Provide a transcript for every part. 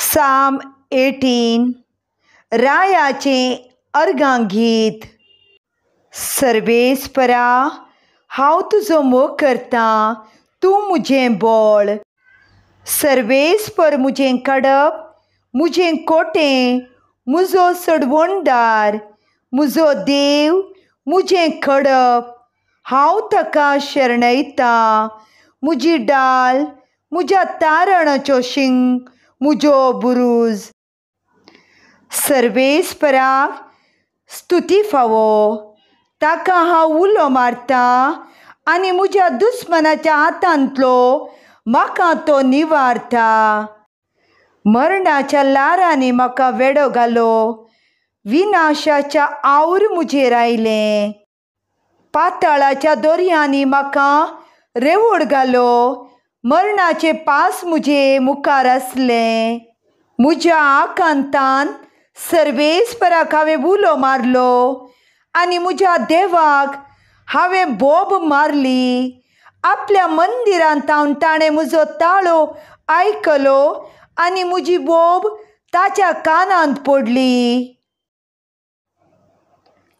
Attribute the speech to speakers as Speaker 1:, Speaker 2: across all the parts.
Speaker 1: साम 18 रायाचें अर्गांगीत। सर्वेस्परा, हांव तुजो मोग करतां, तूं मुजें बळ। सर्वेस्पर मुजें कडप, मुजें कोटें, मुजो सडवणदार, मुजो देव, मुजें खडप। हांव ताका शरणयतां, मुजी डाल, मुज्या तारणाचो शिंग, मुजो बुरूज। सर्वेस्पराक स्तुती फावो, ताका हांव उलो मारतां आनी मुज्या दुस्मनाच्या हातांतलो म्हाका तो निवारता। मरणाच्या लारांनी म्हाका वेडो घालो, विनाशाच्या आवूर मुजेर आयलें। पाताळाच्या दोर्यांनी म्हाका रेवोड घालो, मरणाचे पास मुजे मुखार आसले। मुज्या आकांतान सर्वेस्पराक हांवें उलो मारलो आनी मुज्या देवाक हांवें बोब मारली। आपल्या मंदिरांत हांव ताणें म्हजो ताळो आयकलो आनी मुजी बोब ताच्या कानांत पडली।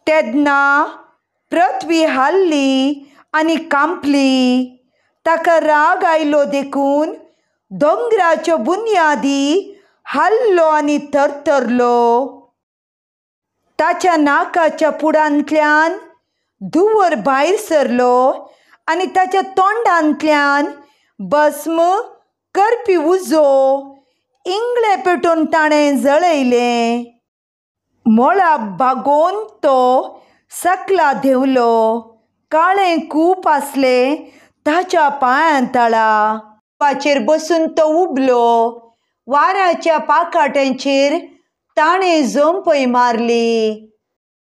Speaker 1: तेन्ना पृथ्वी हाल्ली आनी कांपली, ताका राग आयलो देखून दोंगराच्यो बुन्यादी हाल्लो आनी थरथरलो। ताच्या नाकाच्या पुडांतल्यान धुंवर भायर सरलो आनी ताच्या तोंडांतल्यान भस्म करपी उजो इंगळे पेटोवन ताणें जळयलें। मोळा भागोवन तो सकला देंवलो, काळें कूप आसलें ताच्या पांयां तळा। कूपाचेर बसून तो उबलो, वाऱ्याच्या पाकाट्यांचेर ताणें जंपय मारली।